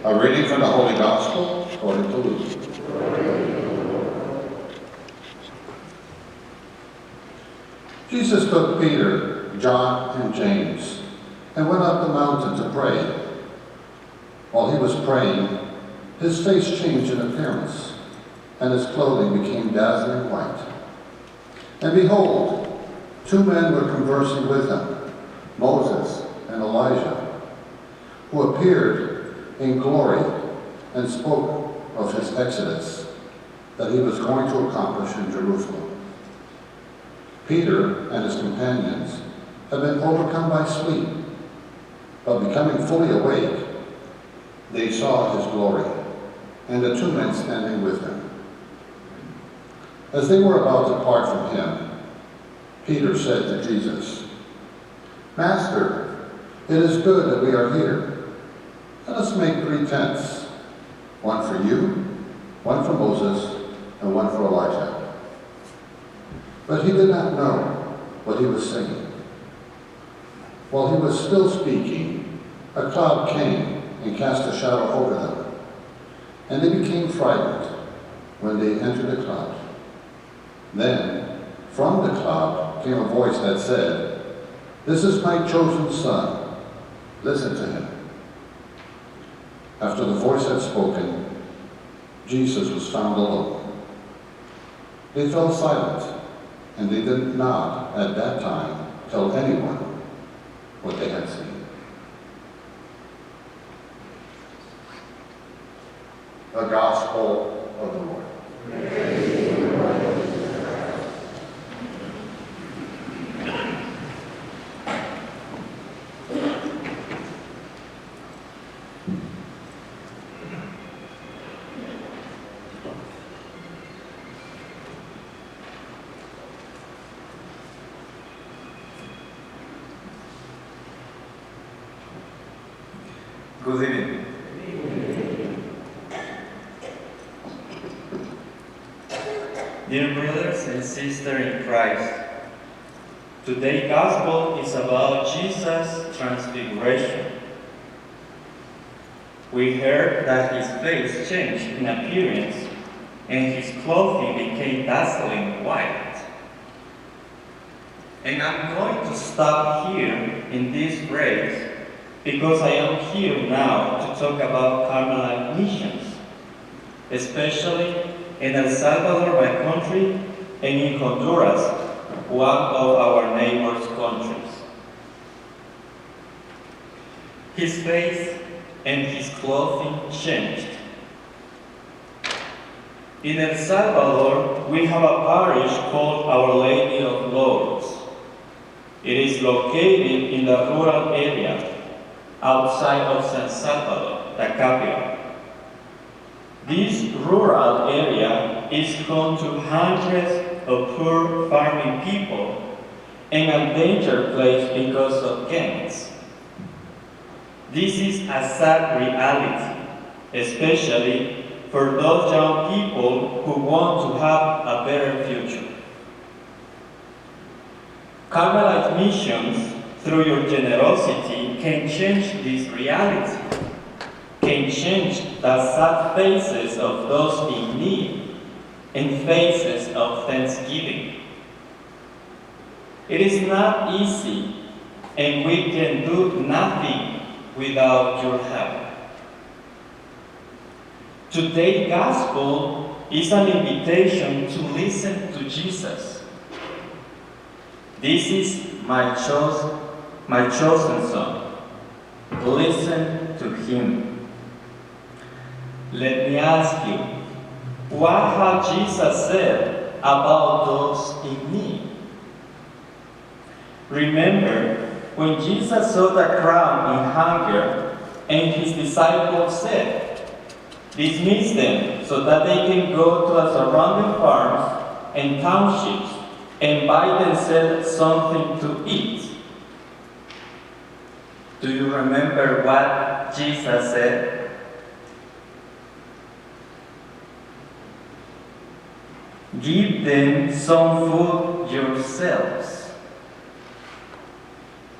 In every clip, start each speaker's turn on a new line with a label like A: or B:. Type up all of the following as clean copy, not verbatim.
A: A reading from the Holy Gospel according to Luke. Jesus took Peter, John, and James and went up the mountain to pray. While he was praying, his face changed in appearance, and his clothing became dazzling white. And behold, two men were conversing with him, Moses and Elijah, who appeared in glory and spoke of his exodus that he was going to accomplish in Jerusalem. Peter and his companions had been overcome by sleep, but becoming fully awake, they saw his glory and the two men standing with him. As they were about to part from him, Peter said to Jesus, "Master, it is good that we are here. Let us make 3 tents, one for you, one for Moses, and one for Elijah." But he did not know what he was saying. While he was still speaking, a cloud came and cast a shadow over them, and they became frightened when they entered the cloud. Then, from the cloud came a voice that said, "This is my chosen son. Listen to him." After the voice had spoken, Jesus was found alone. They fell silent, and they did not at that time tell anyone what they had seen. The Gospel of the Lord. Praise to you, Lord Jesus Christ.
B: Good evening. Dear brothers and sisters in Christ, today's gospel is about Jesus' transfiguration. We heard that his face changed in appearance and his clothing became dazzling white. And I'm going to stop here in this phrase because I am here now to talk about Carmelite missions, especially in El Salvador, my country, and in Honduras, one of our neighbors' countries. His face and his clothing changed. In El Salvador, we have a parish called Our Lady of Lourdes. It is located in the rural area outside of San Salvador, the capital. This rural area is home to hundreds of poor farming people and a danger place because of gangs. This is a sad reality, especially for those young people who want to have a better future. Carmelite missions, through your generosity, can change this reality, can change the sad faces of those in need and faces of thanksgiving. It is not easy, and we can do nothing without your help. Today's gospel is an invitation to listen to Jesus. This is my chosen son. Listen to him. Let me ask you, what has Jesus said about those in need? Remember when Jesus saw the crowd in hunger and his disciples said, "Dismiss them so that they can go to the surrounding farms and townships and buy themselves something to eat." Do you remember what Jesus said? Give them some food yourselves.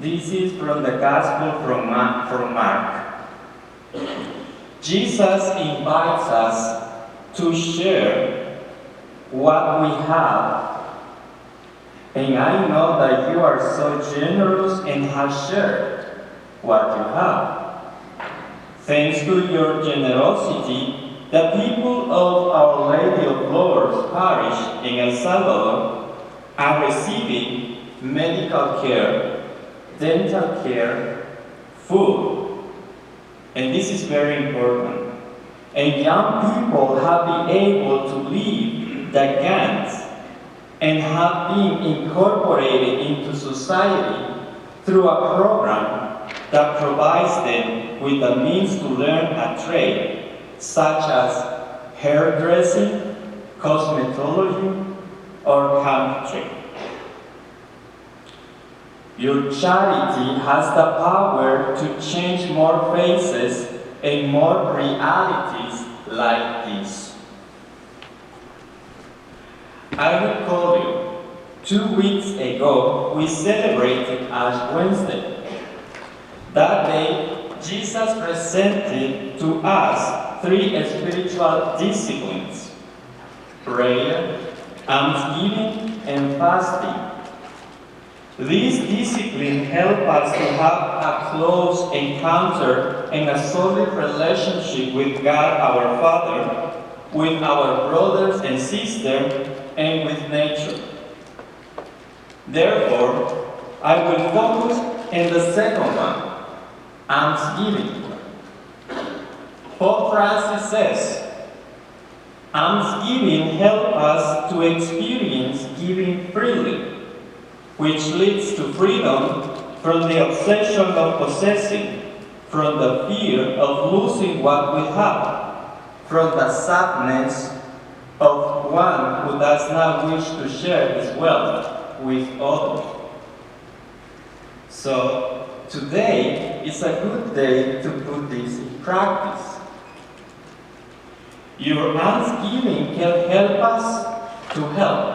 B: This is from the Gospel from Mark. Jesus invites us to share what we have. And I know that you are so generous and have shared what you have. Thanks to your generosity, the people of Our Lady of Lourdes Parish in El Salvador are receiving medical care, dental care, food. And this is very important. And young people have been able to leave the gangs and have been incorporated into society through a program that provides them with the means to learn a trade, such as hairdressing, cosmetology, or carpentry. Your charity has the power to change more faces and more realities like this. I recall you, 2 weeks ago, we celebrated Ash Wednesday. That day, Jesus presented to us 3 spiritual disciplines: prayer, almsgiving, and fasting. These disciplines help us to have a close encounter and a solid relationship with God our Father, with our brothers and sisters, and with nature. Therefore, I will focus on the second one, almsgiving. Pope Francis says, almsgiving helps us to experience giving freely, which leads to freedom from the obsession of possessing, from the fear of losing what we have, from the sadness of one who does not wish to share his wealth with others. So, today is a good day to put this in practice. Your almsgiving can help us to help.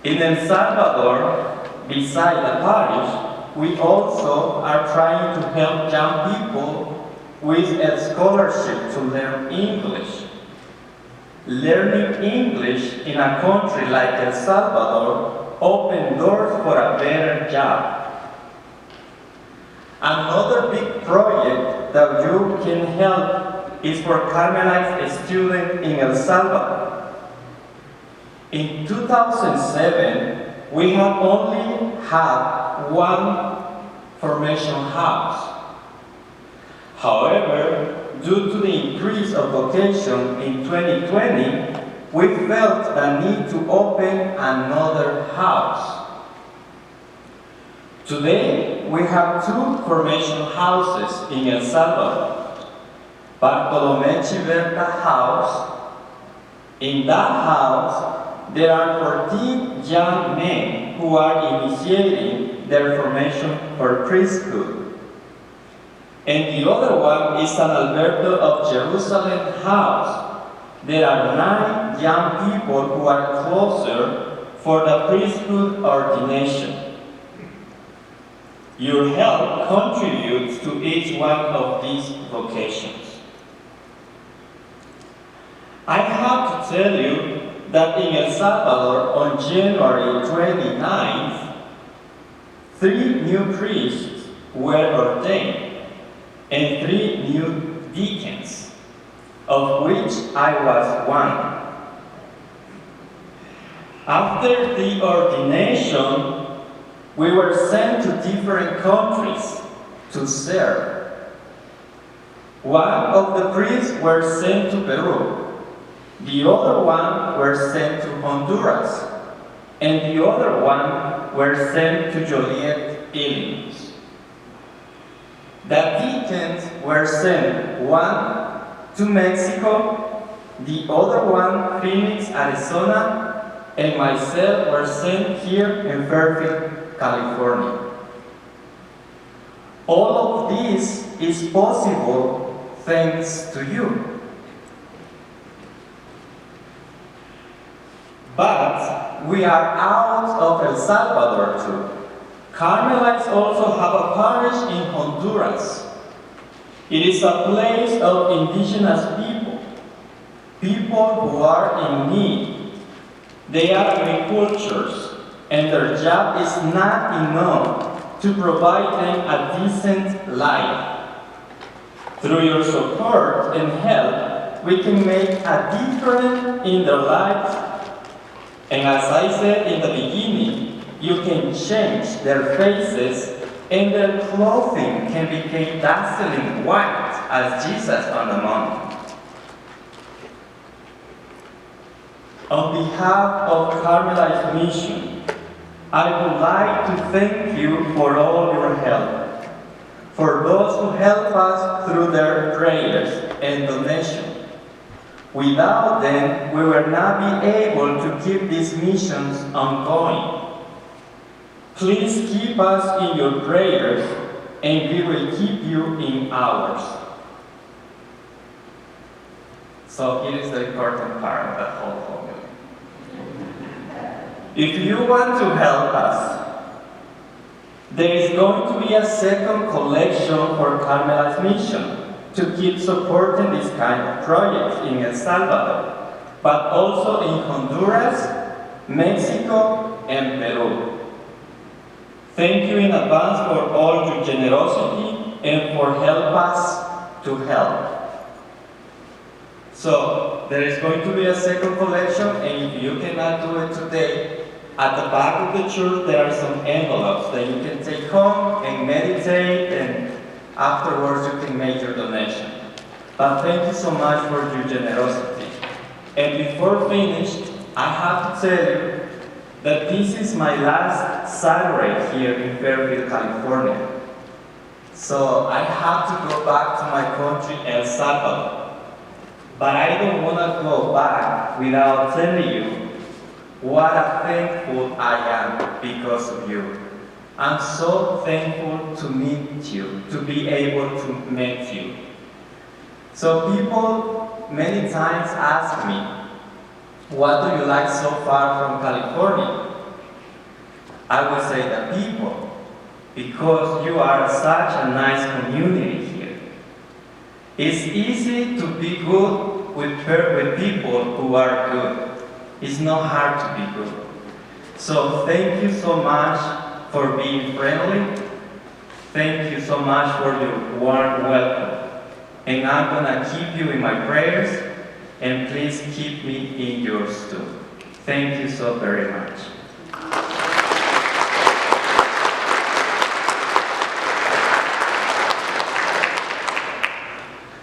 B: In El Salvador, beside the parish, we also are trying to help young people with a scholarship to learn English. Learning English in a country like El Salvador opens doors for a better job. Another big project that you can help is for Carmelites students in El Salvador. In 2007, we had only had 1 formation house. However, due to the increase of vocation in 2020, we felt the need to open another house. Today, we have 2 formation houses in El Salvador. Bartolomé Chiverta House. In that house, there are 14 young men who are initiating their formation for priesthood. And the other one is San Alberto of Jerusalem house. There are 9 young people who are closer for the priesthood ordination. Your help contributes to each one of these vocations. I have to tell you that in El Salvador on January 29th, 3 new priests were ordained and 3 new deacons, of which I was one. After the ordination, we were sent to different countries to serve. One of the priests were sent to Peru. The other one were sent to Honduras, and the other one were sent to Joliet, Illinois. The deacons were sent, one to Mexico, the other one Phoenix, Arizona, and myself were sent here in Fairfield, California. All of this is possible thanks to you. But we are out of El Salvador too. Carmelites also have a parish in Honduras. It is a place of indigenous people who are in need. They are agricultures, and their job is not enough to provide them a decent life. Through your support and help, we can make a difference in their lives. And as I said in the beginning, you can change their faces and their clothing can become dazzling white as Jesus on the mountain. On behalf of Carmelites Mission, I would like to thank you for all your help, for those who help us through their prayers and donations. Without them, we will not be able to keep these missions ongoing. Please keep us in your prayers, and we will keep you in ours. So here is the important part of the whole formula. If you want to help us, there is going to be a second collection for Carmelites Mission to keep supporting this kind of projects in El Salvador, but also in Honduras, Mexico, and Peru. Thank you in advance for all your generosity and for help us to help. So, there is going to be a second collection, and if you cannot do it today, at the back of the church there are some envelopes that you can take home and meditate, and afterwards you can make your donation. But thank you so much for your generosity. And before finished, I have to tell you that this is my last Saturday here in Fairfield, California. So I have to go back to my country, El Salvador. But I don't want to go back without telling you what a thankful I am because of you. I'm so thankful to meet you, to be able to meet you. So people many times ask me, what do you like so far from California? I would say the people, because you are such a nice community here. It's easy to be good with people who are good. It's not hard to be good. So thank you so much for being friendly. Thank you so much for your warm welcome. And I'm gonna keep you in my prayers, and please keep me in yours too. Thank you so very much.